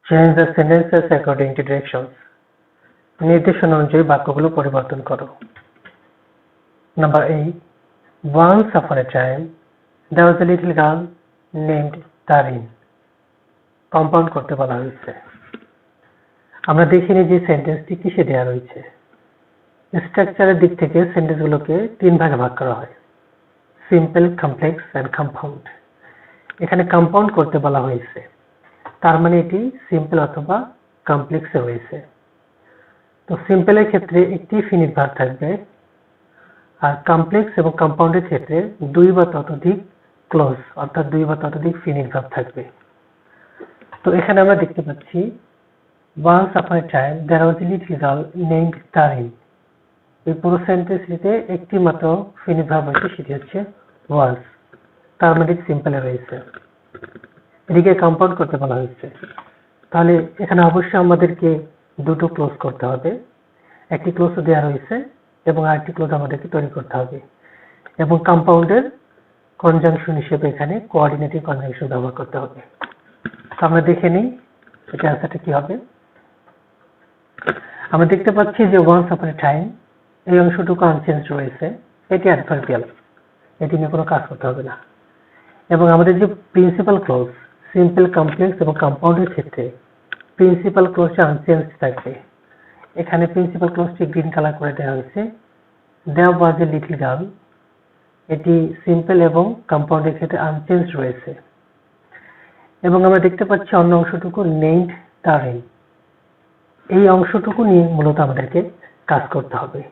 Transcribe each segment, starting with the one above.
Change the sentences according to directions. নির্দেশনা অনুযায়ী বাক্যগুলো পরিবর্তন করো। Number 8. Once upon a time, there was a little girl named Tarin. Compound করতে বলা হয়েছে। আমরা দেখিনি যে সেন্টেন্সটি কিসে দেওয়া রয়েছে। স্ট্রাকচারের দিক থেকে সেন্টেন্সগুলোকে তিন ভাগে ভাগ করা হয়: সিম্পল, কমপ্লেক্স এন্ড কম্পাউন্ড। এখানে কম্পাউন্ড করতে বলা হয়েছে, তার মানে এটি সিম্পল অথবা কমপ্লেক্সে রয়েছে। তো সিম্পলের ক্ষেত্রে একটি ফিনিট ভার্ব থাকবে, আর কমপ্লেক্স এবং কম্পাউন্ডের ক্ষেত্রে দুই বা ততোধিক ক্লোজ অর্থাৎ দুই বা ততোধিক ফিনিট ভার্ব থাকবে। তো এখানে আমরা দেখতে পাচ্ছি once upon a time there was a little girl named Tarin. এই পুরো সেন্টেন্সটিতে একটি মাত্র ফিনিট ভার্ব রয়েছে, সেটি হচ্ছে was, তার মানে সিম্পলে রয়েছে। এদিকে কম্পাউন্ড করতে বলা হয়েছে, তাহলে এখানে অবশ্যই আমাদেরকে দুটো ক্লোজ করতে হবে। একটি ক্লোজ দেওয়া রয়েছে এবং আরেকটি ক্লোজ আমাদেরকে তৈরি করতে হবে, এবং কম্পাউন্ডের কনজাংশন হিসেবে এখানে কোঅর্ডিনেটিভ কনজাংশন ব্যবহার করতে হবে। তো আমরা দেখে নিই এটা আনসারটা কি হবে। আমরা দেখতে পাচ্ছি যে once upon a time এই অংশটুকু আনচেঞ্জ রয়েছে, এটি অ্যাডভার্বিয়াল, এটি নিয়ে কোনো কাজ করতে হবে না। এবং আমাদের যে প্রিন্সিপাল ক্লোজ সিম্পল, কমপ্লেক্স এবং কম্পাউন্ডের ক্ষেত্রে প্রিন্সিপাল ক্লোজটা আনচেঞ্জ থাকবে। এখানে প্রিন্সিপাল ক্লোজটি গ্রিন কালার করে দেওয়া হয়েছে। there was a little girl, এটি সিম্পল এবং কম্পাউন্ডের ক্ষেত্রে আনচেঞ্জ রয়েছে। এবং আমরা দেখতে পাচ্ছি অন্য অংশটুকু নেইমড তারিন, এই অংশটুকু নিয়ে মূলত আমাদেরকে কাজ করতে হবে।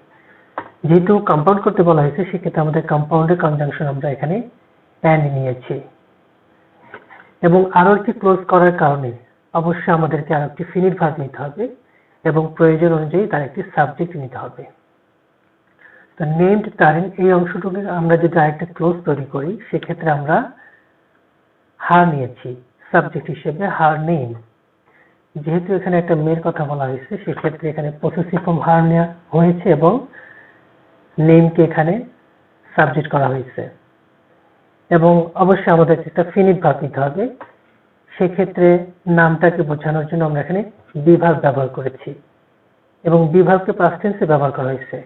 যেহেতু কম্পাউন্ড করতে বলা হয়েছে, সেক্ষেত্রে আমাদের কম্পাউন্ডের কনজাংশন আমরা এখানে অ্যান্ড নিয়েছি, এবং আরো একটি ক্লোজ করার কারণে অবশ্যই আমাদেরকে আরো একটি ফিনিট ভার্ব নিতে হবে এবং প্রয়োজন অনুযায়ী তার একটি সাবজেক্ট নিতে হবে। তো নেমড তারিন এই অংশটুকু আমরা যদি আরেকটা ক্লোজ তৈরি করি, সেক্ষেত্রে আমরা হার নিয়েছি সাবজেক্ট হিসেবে, হার নেম। যেহেতু এখানে একটা মেয়ের কথা বলা হয়েছে, সেক্ষেত্রে এখানে পসেসিভ ফর্ম হার নেওয়া হয়েছে এবং নেমকে এখানে সাবজেক্ট করা হয়েছে। এবং অবশ্যই আমাদের একটা ফিনিট ভার্ব নিতে হবে, সেক্ষেত্রে নামটাকে বোঝানোর জন্য আমরা এখানে বি ভার্ব ব্যবহার করেছি, এবং বি ভার্বকে পাস্ট টেন্সে ব্যবহার করা হয়েছে।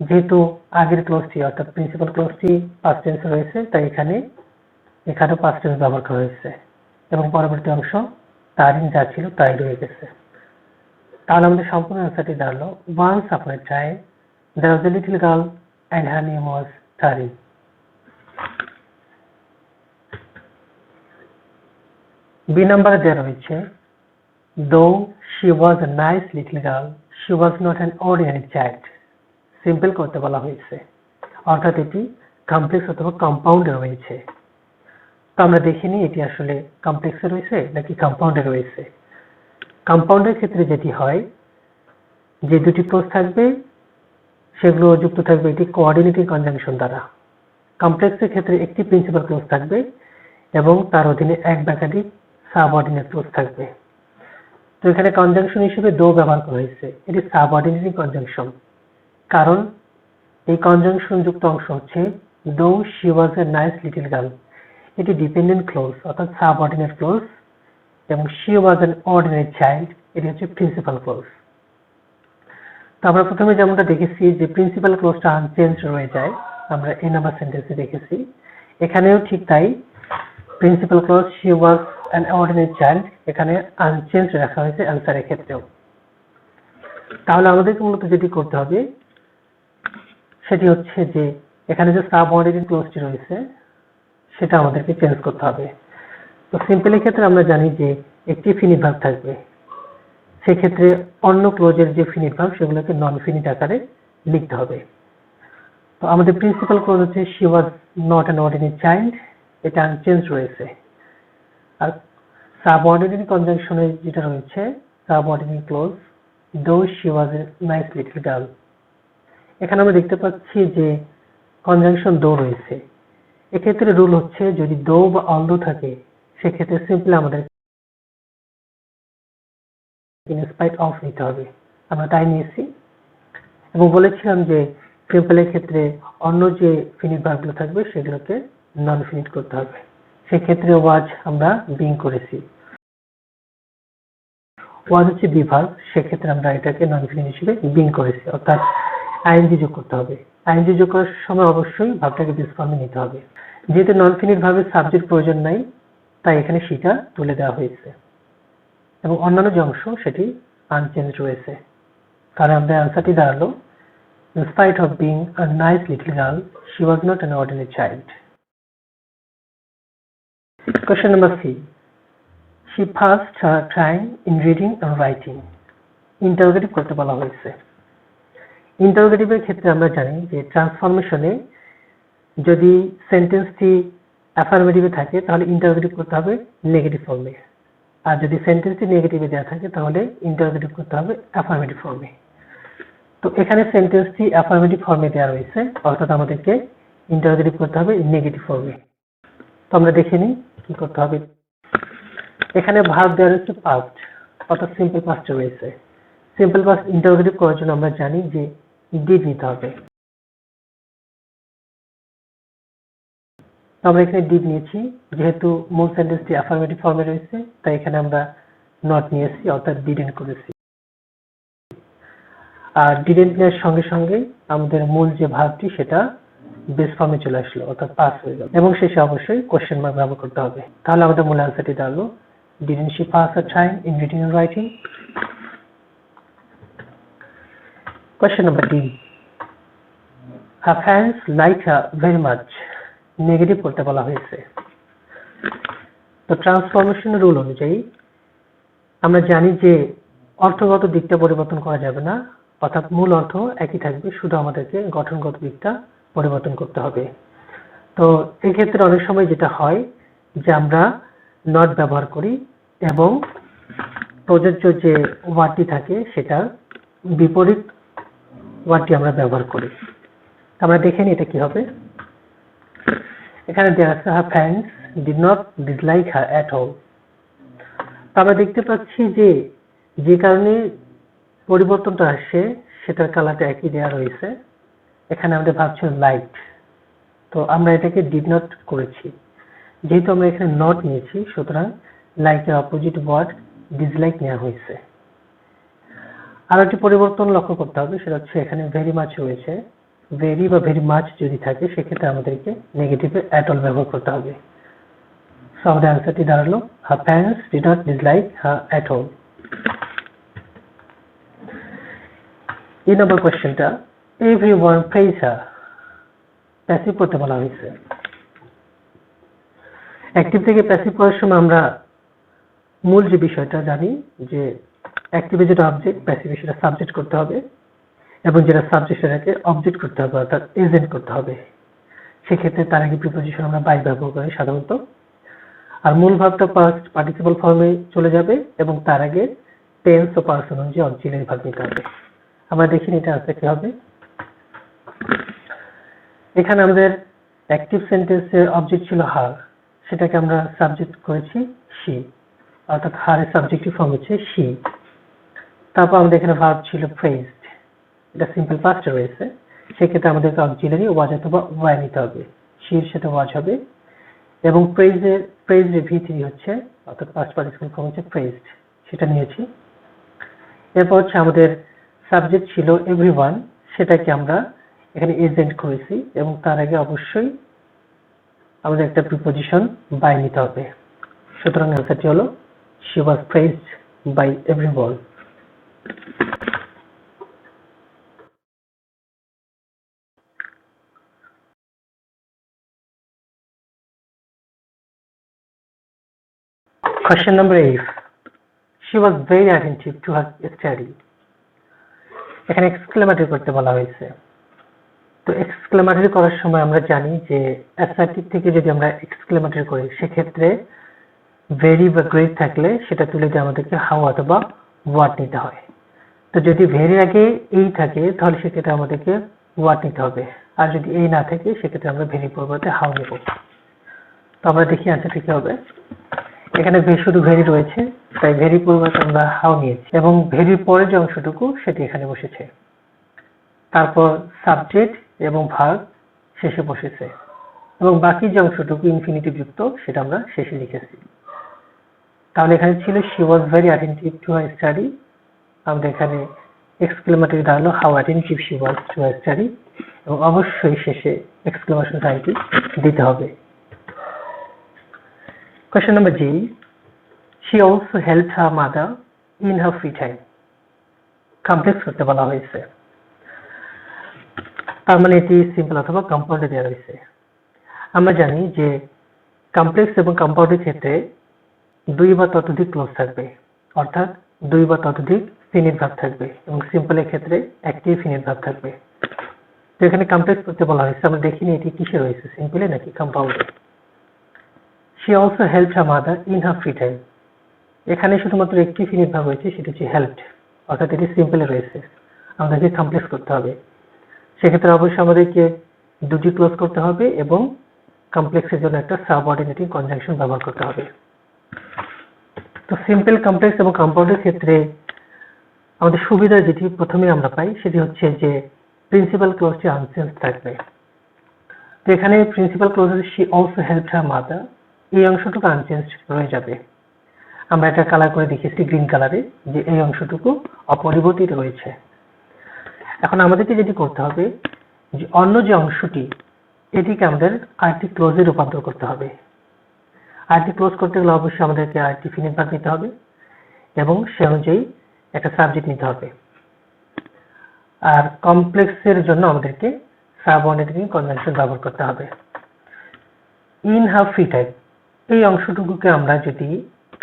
যেহেতু আগের ক্লোজটি অর্থাৎ প্রিন্সিপাল ক্লোজটি পাস্ট টেন্সে রয়েছে, তাই এখানেও পাস্ট টেন্স ব্যবহার করা হয়েছে, এবং পরবর্তী অংশ তারিন যা ছিল তাই রয়ে গেছে। তাহলে আমাদের সম্পূর্ণ অ্যান্সারটি দাঁড়ালো once upon a time there was a little girl and her name was Tarin. B নাম্বারে দেওয়া রয়েছে though she was a nice little girl she was not an ordinary child. Simple করতে বলা হয়েছে, অর্থাৎ এটি কমপ্লেক্স অথবা কম্পাউন্ডে রয়েছে। তো আমরা দেখিনি এটি আসলে কমপ্লেক্সে রয়েছে নাকি কম্পাউন্ডে রয়েছে। কম্পাউন্ডের ক্ষেত্রে যেটি হয়, যে দুটি ক্লোজ থাকবে সেগুলো যুক্ত থাকবে এটি কোঅর্ডিনেটিং কনজাংশন দ্বারা। কমপ্লেক্সের ক্ষেত্রে একটি প্রিন্সিপাল ক্লোজ থাকবে এবং তার অধীনে এক বা একাধিক সাবঅর্ডিনেট ক্লোজ থাকবে। তো এখানে কনজাংশন হিসেবে দো ব্যবহার করা হয়েছে, এটি সাবঅর্ডিনেটিং কনজাংশন, কারণ এই কনজাংশন যুক্ত অংশ হচ্ছে though she was a nice little girl, এটি ডিপেন্ডেন্ট ক্লোজ অর্থাৎ সাবঅর্ডিনেট ক্লোজ, এবং she was an ordinary child এটি হচ্ছে প্রিন্সিপাল ক্লোজ। তো আমরা প্রথমে যেমনটা দেখেছি যে প্রিন্সিপাল ক্লোজটা আনচেঞ্জ রয়ে যায়, আমরা এই নাম্বার সেন্টেন্সে দেখেছি, এখানেও ঠিক তাই। Principal clause she was an ordinary child এখানে আনচেঞ্জ রাখা হয়েছে অ্যান্সারের ক্ষেত্রেও। তাহলে আমাদেরকে মূলত যেটি করতে হবে সেটি হচ্ছে যে এখানে যে সাবঅর্ডিনেট ক্লোজটি রয়েছে সেটা আমাদেরকে চেঞ্জ করতে হবে। তো সিম্পলের ক্ষেত্রে আমরা জানি যে একটি ফিনিট ভার্ব থাকবে, সেক্ষেত্রে অন্য ক্লোজের যে ফিনিট ভার্ব সেগুলোকে নন ফিনিট আকারে লিখতে হবে। তো আমাদের প্রিন্সিপাল ক্লোজ হচ্ছে she was not an ordinary child, এটা আনচেঞ্জ রয়েছে। আর সাবঅর্ডিনেট কনজাংশনে যেটা রয়েছে subordinate clause though she was a nice little girl, এখানে আমরা দেখতে পাচ্ছি যে কনজাংশন দো রয়েছে। এক্ষেত্রে রুল হচ্ছে যদি দো বা অলদো থাকে, সেক্ষেত্রে সিম্পলি আমাদের ইন স্পাইট অফ নিতে হবে, আমরা তাই নিয়েছি। এবং বলেছিলাম যে সিম্পলের ক্ষেত্রে অন্য যে ফিনিট ভার্বগুলো থাকবে সেগুলোকে নন ফিনিট করতে হবে, সেক্ষেত্রে ওয়াজ আমরা বিং করেছি। ওয়াজ হচ্ছে বিভাগ, সেক্ষেত্রে আমরা এটাকে নন ইনফিনিটিভ হিসেবে বিং করেছি, অর্থাৎ আইএনজি যোগ করতে হবে। আইএনজি যোগ করার সময় অবশ্যই ভাবটাকে বেস ফর্মে নিতে হবে। যেহেতু নন ইনফিনিট ভাবে সাবজেক্ট প্রয়োজন নাই, তাই এখানে সেটা তুলে দেওয়া হয়েছে এবং অন্যান্য যে অংশ সেটি আনচেঞ্জ রয়েছে। তাহলে আমাদের আনসারটি দাঁড়ালো, in spite of being a nice little girl, she was not an ordinary child. Question number 3. She passed her time in reading and writing. Interrogative করতে বলা হয়েছে। ইন্টারোগেটিভের ক্ষেত্রে আমরা জানি যে ট্রান্সফরমেশনে যদি সেন্টেন্সটি অ্যাফার্মেটিভে থাকে তাহলে ইন্টারোগেটিভ করতে হবে নেগেটিভ ফর্মে, আর যদি সেন্টেন্সটি নেগেটিভে দেওয়া থাকে তাহলে ইন্টারোগেটিভ করতে হবে অ্যাফার্মেটিভ ফর্মে। তো এখানে সেন্টেন্সটি অ্যাফার্মেটিভ ফর্মে দেওয়া রয়েছে, অর্থাৎ আমাদেরকে ইন্টারোগেটিভ করতে হবে নেগেটিভ ফর্মে। তো আমরা দেখে নিই কি করতে হবে। এখানে ভার্ব দেওয়া রয়েছে পাস্ট, অর্থাৎ সিম্পল পাস্টে রয়েছে। সিম্পল পাস্ট ইন্টারোগেটিভ করার জন্য আমরা জানি যে ডিড নিতে হবে। তো আমরা এখানে ডিড নিয়েছি, যেহেতু মূল সেন্টেন্সটি অ্যাফার্মেটিভ ফর্মে রয়েছে তাই এখানে আমরা নট নিয়েছি, অর্থাৎ ডিডেন্ট করেছি। আর ডিডেন্ট নেওয়ার সঙ্গে সঙ্গে আমাদের মূল যে ভার্বটি সেটা বেস ফর্মে চলে আসলো, অর্থাৎ পাস হয়ে গেল, এবং শেষে অবশ্যই কোশ্চেন মার্ক ব্যবহার করতে হবে। তাহলে আমাদের মূল আনসারটি দাঁড়ালো, didn't she pass her time in reading and writing? Question number D. Her fans like her very much. Negative করতে বলা হয়েছে। তো ট্রান্সফরমেশন রুল অনুযায়ী আমরা জানি যে অর্থগত দিকটা পরিবর্তন করা যাবে না, অর্থাৎ মূল অর্থ একই থাকবে, শুধু আমাদেরকে গঠনগত দিকটা পরিবর্তন করতে হবে। তো এই ক্ষেত্রে অনেক সময় যেটা হয় যে আমরা নট ব্যবহার করি এবং প্রযোজ্য যে ওয়ার্ডটি থাকে সেটা বিপরীত ওয়ার্ডটি আমরা ব্যবহার করি। আমরা দেখে নিই এটা কি হবে। এখানে দেওয়া আছে her fans did not dislike her at all. আমরা দেখতে পাচ্ছি যে কারণে পরিবর্তনটা আসে সেটার কালারটা একই দেওয়া রয়েছে। এখানে আমাদের ভাব ছিল লাইট, তো আমরা এটাকে ডিড নট করেছি। যেহেতু আমরা এখানে নট নিয়েছি সুতরাং লাইকের অপোজিট ওয়ার্ড ডিসলাইক নেওয়া হয়েছে। আর একটি পরিবর্তন লক্ষ্য করতে হবে, সেটা হচ্ছে এখানে ভেরি মাচ রয়েছে। ভেরি বা ভেরি মাচ যদি থাকে সেক্ষেত্রে আমাদেরকে নেগেটিভে অ্যাট অল ব্যবহার করতে হবে। সো আমাদের আনসারটি দাঁড়ালো, her parents did not dislike her at all. এই নম্বর কোশ্চেনটা, everyone praise her, প্যাসিভ করতে বলা হয়েছে। অ্যাক্টিভ থেকে প্যাসিভ করার সময় আমরা মূল যে বিষয়টা জানি যে অ্যাক্টিভে যেটা অবজেক্ট, প্যাসিভে সেটা সাবজেক্ট করতে হবে, এবং যেটা সাবজেক্ট সেটাকে অবজেক্ট করতে হবে, অর্থাৎ এজেন্ট করতে হবে। সেক্ষেত্রে তার আগে প্রিপোজিশন আমরা বাই ব্যবহার করি সাধারণত। আর মূল ভাবটা পাস্ট পার্টিসিপল ফর্মে চলে যাবে এবং তার আগে টেন্স ও পার্সন অনুযায়ী অক্সিলারি ভার্ব নিতে হবে। আমরা দেখি এটা আসতে কি হবে। এখানে আমাদের অ্যাক্টিভ সেন্টেন্সের অবজেক্ট ছিল হার, সেটাকে আমরা সাবজেক্ট করেছি শি, অর্থাৎ হারের সাবজেক্টিভ ফর্ম হচ্ছে শি। তারপর আমাদের এখানে ভার্ব ছিল প্রেজড, এটা সিম্পল পাস্টে রয়েছে, সেক্ষেত্রে আমাদেরকে অক্সিলারি ওয়াজ অথবা ওয়াই নিতে হবে। শির সাথে ওয়াজ হবে এবং প্রেজড V3 হচ্ছে, অর্থাৎ পাস্ট পার্টিসিপল ফর্ম হচ্ছে প্রেজড, সেটা নিয়েছি। এরপর হচ্ছে আমাদের সাবজেক্ট ছিল এভরিওয়ান, সেটাকে আমরা এখানে এজেন্ট করেছি এবং তার আগে অবশ্যই আমাদের একটা প্রিপোজিশন বাই নিতে হবে। সুতরাং আনসারটি হলো she was praised by everyone. Question number 8. She was very attentive to her study. এখানে এক্সক্লেমেটরি করতে বলা হয়েছে। তো এক্সক্লেমেটরি করার সময় আমরা জানি যে অ্যাসার্টিভ থেকে যদি আমরা এক্সক্লেমেটরি করি সেক্ষেত্রে ভেরি বা গ্রেট থাকলে সেটা তুলে দিয়ে আমাদেরকে হাউ অথবা হোয়াট নিতে হয়। তো যদি ভেরি আগে এই থাকে তাহলে সেক্ষেত্রে আমাদেরকে হোয়াট নিতে হবে, আর যদি এই না থাকে সেক্ষেত্রে আমরা ভেরি পরিবর্তে হাউ নেব। তো আমরা দেখি আনসারটা কি হবে। এখানে শুধু ভেরি রয়েছে তাই ভেরি পরিবর্তে আমরা হাউ নিয়েছি এবং ভেরির পরে যে অংশটুকু সেটি এখানে বসেছে, তারপর সাবজেক্ট এবং ভার্ব শেষে বসেছে এবং বাকি যে অংশটুকু ইনফিনিটিভ যুক্ত সেটা আমরা শেষে লিখেছি। তাহলে এখানে ছিল she was very attentive to her study, আমরা এখানে এক্সক্লেমেটরি দাঁড়ালো how attentive she was to her study, এবং অবশ্যই শেষে এক্সক্লেমেশন সাইনটি দিতে হবে। Question number G, she also helped her mother in her free time, complex করতে বলা হয়েছে, তার মানে এটি সিম্পল অথবা কম্পাউন্ডে দেওয়া হয়েছে। আমরা জানি যে কমপ্লেক্স এবং কম্পাউন্ডের ক্ষেত্রে দুই বা ততোধিক ক্লোজ থাকবে, অর্থাৎ দুই বা ততোধিক ফিনিট ভার্ব থাকবে, এবং সিম্পলের ক্ষেত্রে একটি ফিনিট ভার্ব থাকবে। তো এখানে কমপ্লেক্স করতে বলা হয়েছে, আমরা দেখিনি এটি কিসে রয়েছে, সিম্পলে নাকি কম্পাউন্ডে। she also helped her mother in her free time, এখানে শুধুমাত্র একটি ফিনিট ভার্ব রয়েছে, সেটি হচ্ছে helped, অর্থাৎ এটি সিম্পলে রয়েছে, আমাদেরকে কমপ্লেক্স করতে হবে। সেক্ষেত্রে অবশ্যই আমাদেরকে দুটি ক্লোজ করতে হবে এবং কমপ্লেক্সের জন্য একটা সাবঅর্ডিনেটিং কনজাংশন ব্যবহার করতে হবে। তো সিম্পল, কমপ্লেক্স এবং কম্পাউন্ডের ক্ষেত্রে আমাদের সুবিধা যেটি প্রথমে আমরা পাই সেটি হচ্ছে যে প্রিন্সিপাল ক্লোজটি আনচেঞ্জ থাকবে। তো এখানে principal ক্লোজে she also helped her mother, এই অংশটুকু আনচেঞ্জ রয়ে যাবে। আমরা একটা কালার করে দেখিয়েছি গ্রিন কালারে, যে এই অংশটুকু অপরিবর্তিত রয়েছে। এখন আমাদেরকে যেটি করতে হবে যে অন্য যে অংশটি এটিকে আমাদের আরেকটি ক্লোজে রূপান্তর করতে হবে। আরেকটি ক্লোজ করতে গেলে অবশ্যই আমাদেরকে আরেকটি ফিনিট ভার্ব নিতে হবে এবং সে অনুযায়ী একটা সাবজেক্ট নিতে হবে। আর কমপ্লেক্সের জন্য আমাদেরকে সাবঅর্ডিনেটিং কনজাংশন ব্যবহার করতে হবে। ইন হার ফ্রি টাইম, এই অংশটুকুকে আমরা যদি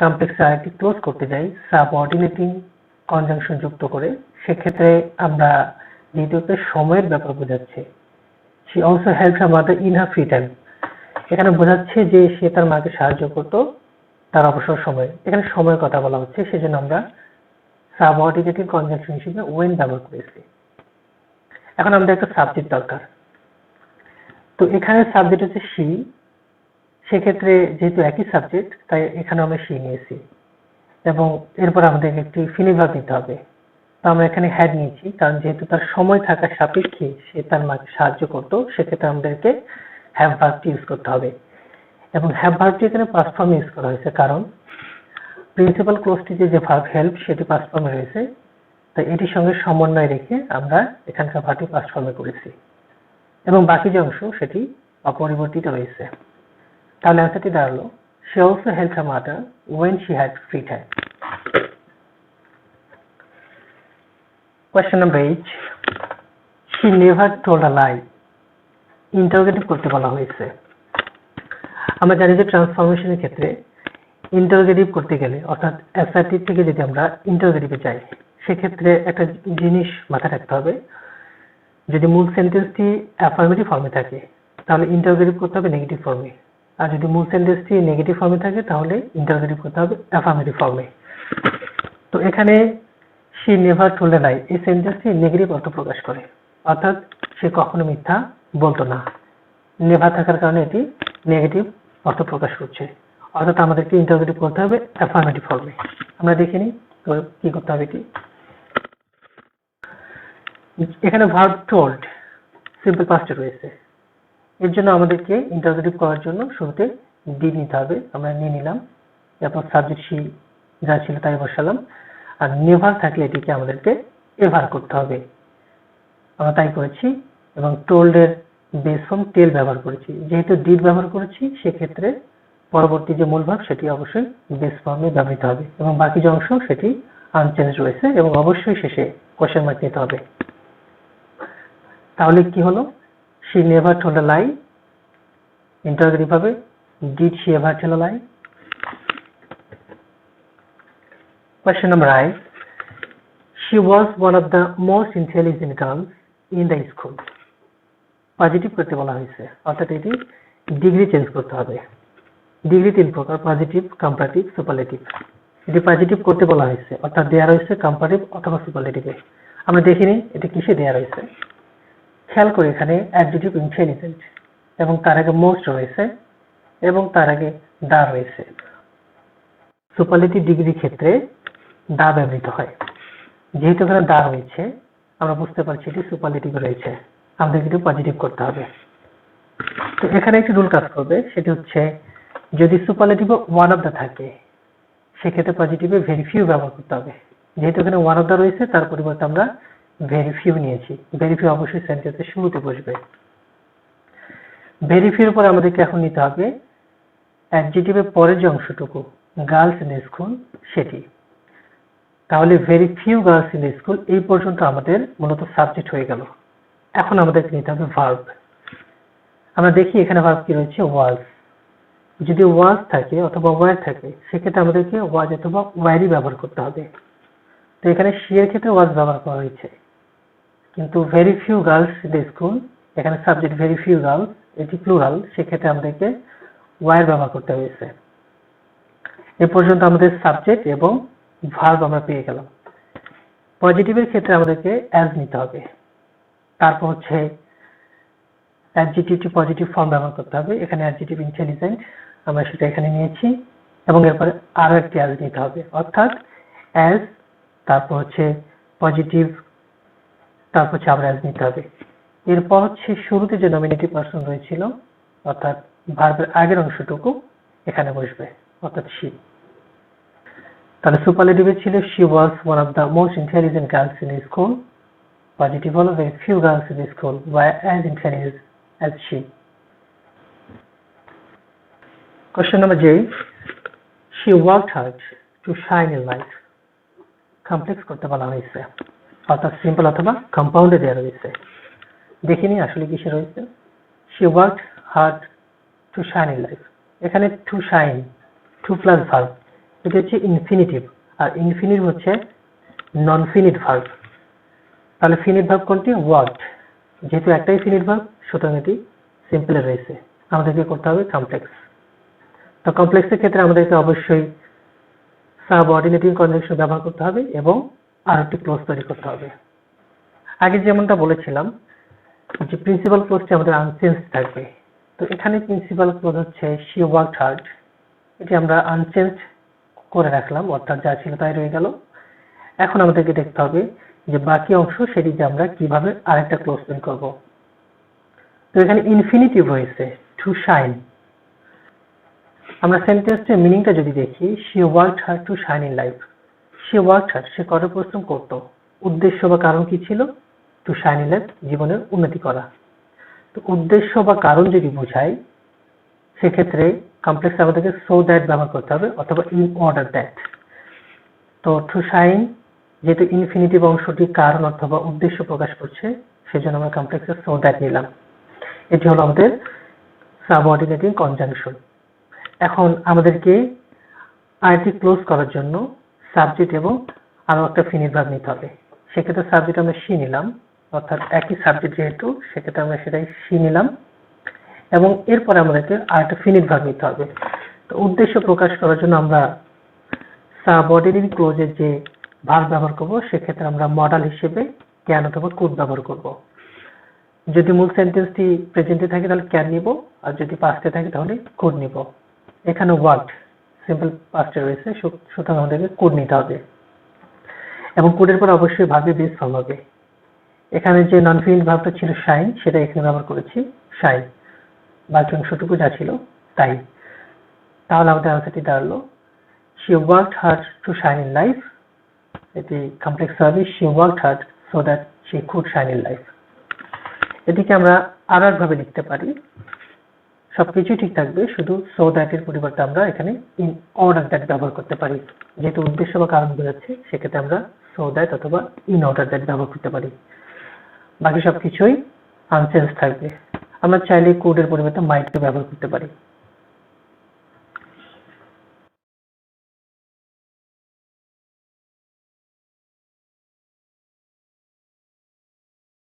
কমপ্লেক্সে আরেকটি ক্লোজ করতে যাই সাবঅর্ডিনেটিং কনজাংশন যুক্ত করে, সেক্ষেত্রে আমরা যেহেতু সময়ের ব্যাপার বোঝাচ্ছে, she also helped her mother in her free time, এখানে বোঝাচ্ছে যে সে তার মাকে সাহায্য করত তার অবসর সময়ে। এখানে সময়ের কথা বলা হচ্ছে, সেজন্য আমরা সাবঅর্ডিনেটিং কনজাংশন হিসেবে when ব্যবহার করেছি। এখন আমাদের একটা সাবজেক্ট দরকার, তো এখানে সাবজেক্ট হচ্ছে she, সেক্ষেত্রে যেহেতু একই সাবজেক্ট তাই এখানে আমরা she নিয়েছি, এবং এরপর আমাদের একটি ফিনিট ভার্ব নিতে হবে। তো আমরা এখানে হ্যাড নিয়েছি, কারণ যেহেতু তার সময় থাকার সাপেক্ষে সে তার মাকে সাহায্য করত, সেক্ষেত্রে আমাদেরকে হ্যাভ ভার্বটি ইউজ করতে হবে। এবং হ্যাভ ভার্বটি এখানে পাস্ট ফর্মে ইউজ করা হয়েছে, কারণ প্রিন্সিপাল ক্লোজটিতে যে ভার্ব হেল্প সেটি পাস্ট ফর্মে রয়েছে, তাই এটির সঙ্গে সমন্বয় রেখে আমরা এখানকার ভার্বটি পাস্ট ফর্মে করেছি, এবং বাকি যে অংশ সেটি অপরিবর্তিত রয়েছে। তাহলে অ্যান্সারটি দাঁড়ালো she also helped her mother when she had free time. Question number 8, she never told a lie, interrogative করতে বলা হয়েছে। আমরা জানি যে ট্রান্সফরমেশনের ক্ষেত্রে ইন্টারোগেটিভ করতে গেলে, অর্থাৎ অ্যাসার্টিভ থেকে যদি আমরা ইন্টারোগেটিভে যাই, সেক্ষেত্রে একটা জিনিস মাথায় রাখতে হবে, যদি মূল সেন্টেন্সটি অ্যাফার্মেটিভ ফর্মে থাকে তাহলে ইন্টারোগেটিভ করতে হবে নেগেটিভ ফর্মে, আর যদি মূল সেন্টেন্সটি নেগেটিভ ফর্মে থাকে তাহলে ইন্টারোগেটিভ করতে হবে অ্যাফার্মেটিভ ফর্মে। তো এখানে she never told a lie, এই সেন্টেন্সটি নেগেটিভ অর্থ প্রকাশ করে, অর্থাৎ সে কখনো মিথ্যা বলতো না। নেভার থাকার কারণে এটি নেগেটিভ অর্থ প্রকাশ করছে, অর্থাৎ আমাদেরকে ইন্টারোগেটিভ করতে হবে অ্যাফার্মেটিভ ফর্মে। আমরা দেখে নিই কি করতে হবে। কি এখানে ভার্ব টোল্ড সিম্পল পাস্টে রয়েছে, এর জন্য আমাদেরকে ইন্টারোগেটিভ করার জন্য শুরুতে ডি নিতে হবে। আমরা নিয়ে নিলাম, এরপর সাবজেক্ট she যা ছিল তাই বসালাম, আর নেভার থাকলে এটিকে আমাদেরকে এভার করতে হবে, আমরা তাই করেছি। এবং টোল্ডের বেস ফর্ম টেল ব্যবহার করেছি, যেহেতু ডিড ব্যবহার করেছি সেক্ষেত্রে পরবর্তী যে মূল ভার্ব সেটি অবশ্যই বেস ফর্মে ব্যবহৃত হবে, এবং বাকি যে অংশ সেটি আনচেঞ্জ রয়েছে, এবং অবশ্যই শেষে কোশ্চেন মার্ক নিতে হবে। তাহলে কি হলো, she never told a lie, interrogative হবে did she ever tell a lie. Question number 9, she was one of the most intelligent girls in the school, positive করতে বলা হয়েছে, অর্থাৎ এটি ডিগ্রি চেঞ্জ করতে হবে। ডিগ্রি তিন প্রকার, পজিটিভ, কম্পারেটিভ, সুপারলেটিভ। এটি পজিটিভ করতে বলা হয়েছে, অর্থাৎ দেয়া রয়েছে কম্পারেটিভ অথবা সুপারলেটিভে। আমরা দেখিনি এটি কিসে দেয়া রয়েছে। খেয়াল করে এখানে অ্যাডজেক্টিভ ইন্টেলিজেন্ট, এবং তার আগে মোস্ট রয়েছে, এবং তার আগে দা রয়েছে। সুপারলেটিভ ডিগ্রির ক্ষেত্রে দা ব্যবহৃত হয়, যেহেতু এখানে দা রয়েছে আমরা বুঝতে পারছি এটি সুপারলেটিভ রয়েছে, আমাদের কিন্তু পজিটিভ করতে হবে। তো এখানে একটি রুল কাজ করবে, সেটি হচ্ছে যদি সুপারলেটিভ ওয়ান অফ দা থাকে সেক্ষেত্রে পজিটিভে ভেরি ফিউ ব্যবহার করতে হবে। যেহেতু এখানে ওয়ান অফ দ্য রয়েছে তার পরিবর্তে আমরা ভেরি ফিউ নিয়েছি। ভেরি ফিউ অবশ্যই সেন্টেন্সের শুরুতে বসবে। ভেরি ফিউর পরে আমাদেরকে এখন নিতে হবে অ্যাডজেক্টিভের পরের যে অংশটুকু গার্লস ইন স্কুল সেটি। তাহলে very few girls in school এই পর্যন্ত আমাদের মূলত সাবজেক্ট হয়ে গেল। এখন আমাদেরকে নিতে হবে ভার্ব। আমরা দেখি এখানে ভার্ব কি রয়েছে, ওয়াজ। যদি ওয়াজ থাকে অথবা ওয়ার থাকে সেক্ষেত্রে আমাদেরকে ওয়াজ অথবা ওয়ারই ব্যবহার করতে হবে। তো এখানে শি এর ক্ষেত্রে ওয়াজ ব্যবহার করা হয়েছে, কিন্তু very few girls in school এখানে সাবজেক্ট ভেরি ফিউ গার্লস, এটি প্লুরাল, সেক্ষেত্রে আমাদেরকে ওয়ার ব্যবহার করতে হয়েছে। এ পর্যন্ত আমাদের সাবজেক্ট এবং ভার্ব আমরা পেয়ে গেলাম। পজিটিভের ক্ষেত্রে আমাদেরকে অ্যাজ নিতে হবে, তারপর হচ্ছে অ্যাডজেক্টিভটি পজিটিভ ফর্ম ব্যবহার করতে হবে। এখানে অ্যাডজেক্টিভ ইন্টেলিজেন্ট আমরা সেটা এখানে নিয়েছি, এবং এরপরে আরো একটি অ্যাজ নিতে হবে, অর্থাৎ অ্যাজ, তারপর হচ্ছে পজিটিভ, তারপর হচ্ছে আবার অ্যাজ নিতে হবে। এরপর হচ্ছে শুরুতে যে নমিনেটিভ পার্সন রয়েছিল অর্থাৎ ভার্বের আগের অংশটুকু এখানে বসবে, অর্থাৎ শি। তাহলে সুপারলেটিভে ছিল she was one of the most intelligent girls in school. Positive হলো very few girls in school were as intelligent as she. Question number J. She worked hard to shine in life. Complex করতে বলা হয়েছে, অর্থাৎ simple অথবা কম্পাউন্ডে দেওয়া রয়েছে। দেখিনি আসলে কিসে রয়েছে। She worked hard to shine in life. এখানে to shine, to plus verb, এটা হচ্ছে ইনফিনিটিভ, আর ইনফিনিটিভ হচ্ছে নন ফিনিট ভার্ব। তাহলে ফিনিট ভার্ব কোনটি, ওয়ার্কড। যেহেতু একটাই ফিনিট ভার্ব সুতরাং এটি সিম্পলে রয়েছে, আমাদেরকে করতে হবে কমপ্লেক্স। তো কমপ্লেক্সের ক্ষেত্রে আমাদেরকে অবশ্যই সাবঅর্ডিনেটিং কনজাংশন ব্যবহার করতে হবে এবং আর একটি ক্লোজ তৈরি করতে হবে। আগে যেমনটা বলেছিলাম যে প্রিন্সিপাল ক্লোজটি আমাদের আনচেঞ্জ থাকবে, তো এখানে প্রিন্সিপাল ক্লোজ হচ্ছে শি ওয়ার্কড হার্ড, এটি আমরা আনচেঞ্জ করে রাখলাম, অর্থাৎ যা ছিল তাই রয়ে গেল। এখন আমাদেরকে দেখতে হবে যে বাকি অংশ সেটিকে আমরা কিভাবে আরেকটা ক্লোজ তৈরি করব। তো এখানে ইনফিনিটিভ হয়েছে টু শাইন। আমরা সেন্টেন্সের মিনিংটা যদি দেখি, she worked hard to shine in life. She worked hard, সে কঠোর পরিশ্রম করত। উদ্দেশ্য বা কারণ কি ছিল, টু শাইন ইন লাইফ, জীবনের উন্নতি করা। তো উদ্দেশ্য বা কারণ যদি বোঝায় সেক্ষেত্রে কমপ্লেক্স আমাদেরকে সো দ্যাট ব্যবহার করতে হবে অথবা ইন অর্ডার দ্যাট। তো টু শাইন যেহেতু ইনফিনিটিভ অংশটি কারণ অথবা উদ্দেশ্য প্রকাশ করছে সেজন্য আমরা কমপ্লেক্সের সো দ্যাট নিলাম। এটি হলো আমাদের সাবঅর্ডিনেটিং কনজাংশন। এখন আমাদেরকে আইটি ক্লোজ করার জন্য সাবজেক্ট এবং আরো একটা ফিনিট ভার্ব নিতে হবে। সেক্ষেত্রে সাবজেক্ট আমরা শি নিলাম, অর্থাৎ একই সাবজেক্ট যেহেতু সেক্ষেত্রে আমরা সেটাই শি নিলাম, এবং এরপরে আমাদেরকে আরেকটা ফিনিট ভার্ব নিতে হবে। তো উদ্দেশ্য প্রকাশ করার জন্য আমরা সাবঅর্ডিনেটিং ক্লোজের যে ভার্ব ব্যবহার করব সেক্ষেত্রে আমরা মডাল হিসেবে ক্যান অথবা কুড ব্যবহার করব। যদি মূল সেন্টেন্সটি প্রেজেন্টে থাকে তাহলে ক্যান নিব, আর যদি পাস্টে থাকে তাহলে কুড নিব। এখানে ওয়ার্কড সিম্পল পাস্টে রয়েছে, সুতরাং আমাদেরকে কুড নিতে হবে, এবং কুডের পর অবশ্যই ভার্বের বেস ফর্ম হবে। এখানে যে নন ফিনিট ভার্বটা ছিল শাইন, সেটা এখানে ব্যবহার করেছি শাইন, বাকি অংশটুকু যা ছিল তাই। তাহলে আমাদের আনসারটি দাঁড়ালো she worked hard to shine in life. এটি কমপ্লেক্স হবে she worked hard so that she could shine in life. এটিকে আমরা আরো একভাবে লিখতে পারি, সবকিছু ঠিক থাকবে, শুধু সো দ্যাট এর পরিবর্তে আমরা এখানে ইন অর্ডার দ্যাট ব্যবহার করতে পারি। যেহেতু উদ্দেশ্য বা কারণ বোঝাচ্ছে সেক্ষেত্রে আমরা সো দ্যাট অথবা ইন অর্ডার দ্যাট ব্যবহার করতে পারি। বাকি সবকিছুই আনচেঞ্জ থাকবে। আমরা চাইলে কুড এর পরিবর্তে মাইট কে ব্যবহার করতে পারি।